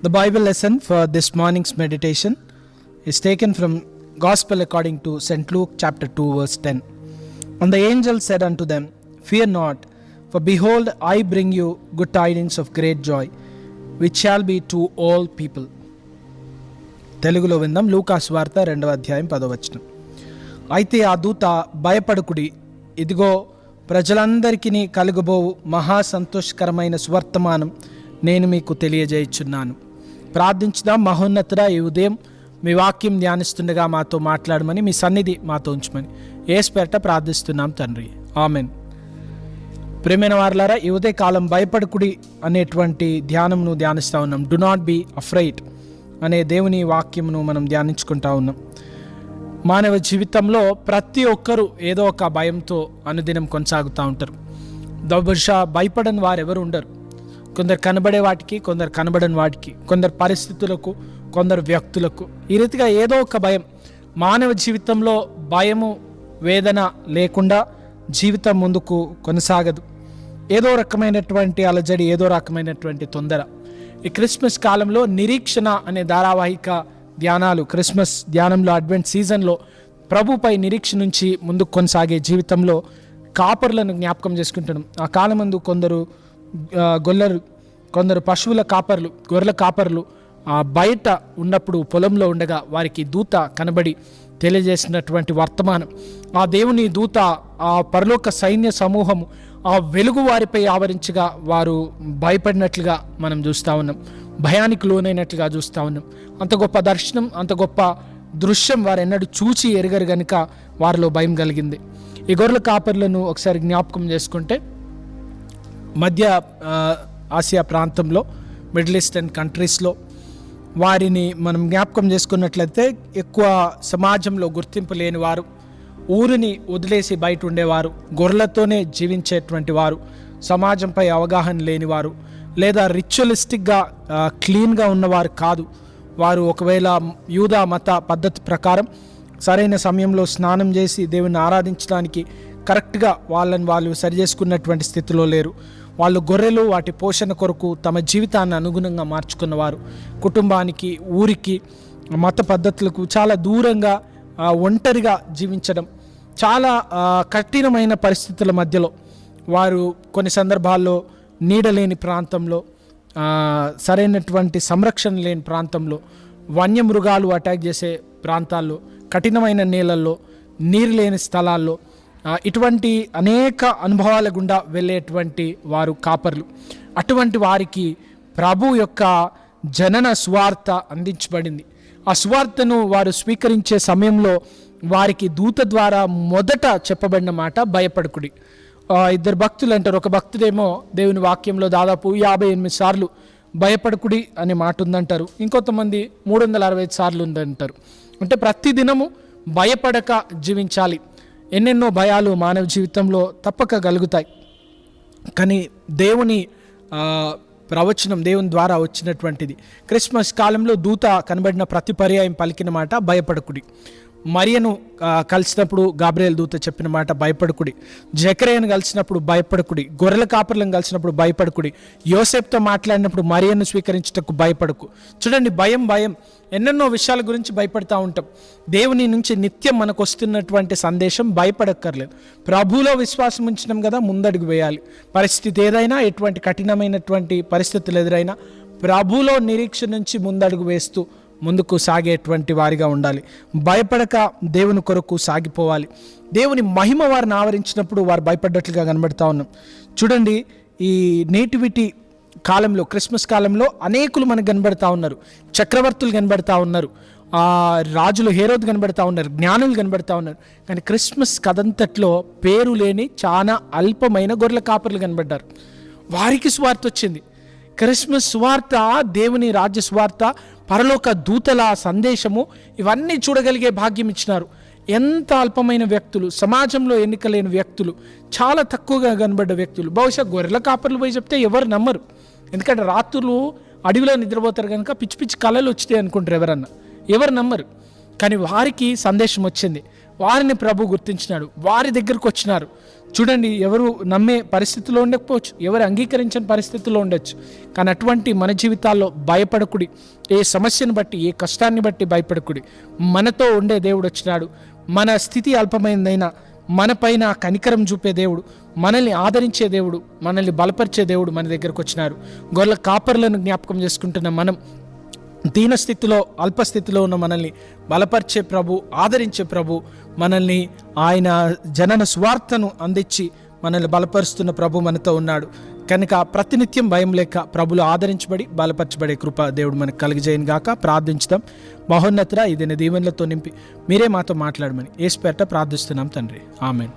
The Bible lesson for this morning's meditation is taken from Gospel according to St. Luke chapter 2 verse 10. And the angel said unto them, Fear not, for behold, I bring you good tidings of great joy, which shall be to all people. తెలుగులో విందాం. లూకాసు వార్త 2వ అధ్యాయం 10వ వచనం. అయితే ఆ దూత భయపడకుడి, ఇదిగో ప్రజలందరికీ కలుగబోవు మహా సంతోషకరమైన సువర్తమానం నేను మీకు తెలియజేయుచున్నాను. ప్రార్థించుదాం. మహోన్నతుడా, ఈ ఉదయం మీ వాక్యం ధ్యానిస్తుండగా మాతో మాట్లాడమని, మీ సన్నిధి మాతో ఉంచమని యేసు పేరిట ప్రార్థిస్తున్నాం తండ్రి, ఆమెన్. ప్రియమైన వారలారా, ఈ ఉదయ కాలం భయపడకుడి అనేటువంటి ధ్యానంను ధ్యానిస్తూ ఉన్నాం. డు నాట్ బీ అఫ్రైడ్ అనే దేవుని వాక్యమును మనం ధ్యానించుకుంటా ఉన్నాం. మానవ జీవితంలో ప్రతి ఒక్కరూ ఏదో ఒక భయంతో అనుదినం కొనసాగుతూ ఉంటారు. బహుశా భయపడని వారు ఎవరు ఉండరు. కొందరు కనబడే వాటికి, కొందరు కనబడని వాటికి, కొందరు పరిస్థితులకు, కొందరు వ్యక్తులకు, ఈ రీతిగా ఏదో ఒక భయం. మానవ జీవితంలో భయము, వేదన లేకుండా జీవితం ముందుకు కొనసాగదు. ఏదో రకమైనటువంటి అలజడి, ఏదో రకమైనటువంటి తొందర. ఈ క్రిస్మస్ కాలంలో నిరీక్షణ అనే ధారావాహిక ధ్యానాలు, క్రిస్మస్ ధ్యానంలో, అడ్వెంట్ సీజన్లో ప్రభుపై నిరీక్షణ నుంచి ముందుకు కొనసాగే జీవితంలో కాపర్లను జ్ఞాపకం చేసుకుంటున్నాం. ఆ కాలమందు కొందరు కొందరు పశువుల కాపర్లు, గొర్రెల కాపర్లు బయట ఉన్నప్పుడు పొలంలో ఉండగా వారికి దూత కనబడి తెలియజేసినటువంటి వర్తమానం. ఆ దేవుని దూత, ఆ పరలోక సైన్య సమూహము ఆ వెలుగు వారిపై ఆవరించగా వారు భయపడినట్లుగా మనం చూస్తూ ఉన్నాం. భయానికి లోనైనట్లుగా చూస్తూ ఉన్నాం. అంత గొప్ప దర్శనం, అంత గొప్ప దృశ్యం వారు ఎన్నడూ చూచి ఎరగరు గనుక వారిలో భయం కలిగింది. ఈ గొర్రెల కాపర్లను ఒకసారి జ్ఞాపకం చేసుకుంటే, మధ్య ఆసియా ప్రాంతంలో, మిడిల్ ఈస్టర్న్ కంట్రీస్లో వారిని మనం జ్ఞాపకం చేసుకున్నట్లయితే ఎక్కువ సమాజంలో గుర్తింపు లేని వారు, ఊరిని వదిలేసి బయట ఉండేవారు, గొర్రెలతోనే జీవించేటువంటి వారు, సమాజంపై అవగాహన లేనివారు, లేదా రిచువలిస్టిక్గా క్లీన్గా ఉన్నవారు కాదు. వారు ఒకవేళ యూదా మత పద్ధతి ప్రకారం సరైన సమయంలో స్నానం చేసి దేవుని ఆరాధించడానికి కరెక్ట్గా వాళ్ళు సరి చేసుకున్నటువంటి స్థితిలో లేరు. వాళ్ళు గొర్రెలు, వాటి పోషణ కొరకు తమ జీవితాన్ని అనుగుణంగా మార్చుకున్నవారు. కుటుంబానికి, ఊరికి, మత పద్ధతులకు చాలా దూరంగా ఒంటరిగా జీవించడం, చాలా కఠినమైన పరిస్థితుల మధ్యలో వారు కొన్ని సందర్భాల్లో నీడలేని ప్రాంతంలో, సరైనటువంటి సంరక్షణ లేని ప్రాంతంలో, వన్యమృగాలు అటాక్ చేసే ప్రాంతాల్లో, కఠినమైన నేలల్లో, నీరు లేని స్థలాల్లో, ఇటువంటి అనేక అనుభవాల గుండా వెళ్ళేటువంటి వారు కాపర్లు. అటువంటి వారికి ప్రభు యొక్క జనన సువార్త అందించబడింది. ఆ సువార్తను వారు స్వీకరించే సమయంలో వారికి దూత ద్వారా మొదట చెప్పబడిన మాట భయపడకుడి. ఇద్దరు భక్తులు అంటారు. ఒక భక్తుడేమో దేవుని వాక్యంలో దాదాపు 58 సార్లు భయపడకుడి అనే మాట ఉందంటారు. ఇంకొంతమంది 365 సార్లు ఉందంటారు. అంటే ప్రతి దినము భయపడక జీవించాలి. ఎన్నెన్నో భయాలు మానవ జీవితంలో తప్పక కలుగుతాయి. కానీ దేవుని ప్రవచనం, దేవుని ద్వారా వచ్చినటువంటిది. క్రిస్మస్ కాలంలో దూత కనబడిన ప్రతి పర్యాయం పలికిన మాట భయపడకుడి. మరియను కలిసినప్పుడు గాబ్రియల్ దూత చెప్పిన మాట భయపడకుడి. జకరియను కలిసినప్పుడు భయపడకుడి. గొర్రెల కాపర్లను కలిసినప్పుడు భయపడకుడి. యోసేపుతో మాట్లాడినప్పుడు మరియను స్వీకరించటకు భయపడకు. చూడండి, భయం ఎన్నెన్నో విషయాల గురించి భయపడతా ఉంటాం. దేవుని నుంచి నిత్యం మనకు వస్తున్నటువంటి సందేశం భయపడక్కర్లేదు. ప్రభువులో విశ్వాసం ఉంచినాం కదా, ముందడుగు వేయాలి. పరిస్థితి ఏదైనా, ఎటువంటి కఠినమైనటువంటి పరిస్థితులు ఎదురైనా ప్రభువులో నిరీక్షణ నుంచి ముందడుగు వేస్తూ ముందుకు సాగేటువంటి వారిగా ఉండాలి. భయపడక దేవుని కొరకు సాగిపోవాలి. దేవుని మహిమ వారిని ఆవరించినప్పుడు వారు భయపడ్డట్లుగా కనబడతా ఉన్నాం. చూడండి, ఈ నేటివిటీ కాలంలో, క్రిస్మస్ కాలంలో అనేకులు మనకు కనబడతా ఉన్నారు. చక్రవర్తులు కనబడతా ఉన్నారు, రాజులు, హేరోదు కనబడతా ఉన్నారు, జ్ఞానులు కనబడతా ఉన్నారు. కానీ క్రిస్మస్ కథంతట్లో పేరు లేని చాలా అల్పమైన గొర్రెల కాపర్లు కనబడ్డారు. వారికి సువార్త వచ్చింది. క్రిస్మస్ సువార్త, దేవుని రాజ్య సువార్త, పరలోక దూతల సందేశము, ఇవన్నీ చూడగలిగే భాగ్యం ఇచ్చినారు. ఎంత అల్పమైన వ్యక్తులు, సమాజంలో ఎన్నిక లేని వ్యక్తులు, చాలా తక్కువగా కనబడ్డ వ్యక్తులు. బహుశా గొర్రెల కాపర్లు పోయి చెప్తే ఎవరు నమ్మరు. ఎందుకంటే రాత్రులు అడవిలో నిద్రపోతారు కనుక పిచ్చి పిచ్చి కళలు వచ్చినాయి అనుకుంటారు ఎవరన్నా, ఎవరు నమ్మరు. కానీ వారికి సందేశం వచ్చింది. వారిని ప్రభు గుర్తించినాడు, వారి దగ్గరకు వచ్చినారు. చూడండి, ఎవరు నమ్మే పరిస్థితిలో ఉండకపోవచ్చు, ఎవరు అంగీకరించని పరిస్థితిలో ఉండొచ్చు, కానీ అటువంటి మన జీవితాల్లో భయపడకుడి. ఏ సమస్యను బట్టి, ఏ కష్టాన్ని బట్టి భయపడకుడి. మనతో ఉండే దేవుడు వచ్చినాడు. మన స్థితి అల్పమైనదైనా మన పైన కనికరం చూపే దేవుడు, మనల్ని ఆదరించే దేవుడు, మనల్ని బలపరిచే దేవుడు మన దగ్గరకు వచ్చినారు. గొర్రెల కాపర్లను జ్ఞాపకం చేసుకుంటున్న మనం, దీనస్థితిలో అల్పస్థితిలో ఉన్న మనల్ని బలపరిచే ప్రభు, ఆదరించే ప్రభు, మనల్ని ఆయన జనన స్వార్థను అందించి మనల్ని బలపరుస్తున్న ప్రభు మనతో ఉన్నాడు. కనుక ప్రతినిత్యం భయం లేక ప్రభులు ఆదరించబడి బలపరచబడే కృప దేవుడు మనకు కలిగజేయను గాక. ప్రార్థించుదాం. మహోన్నతుడా, ఇది దీవెనలతో నింపి మీరే మాతో మాట్లాడమని యేసు పేరిట ప్రార్థిస్తున్నాం తండ్రి. ఆమేన్.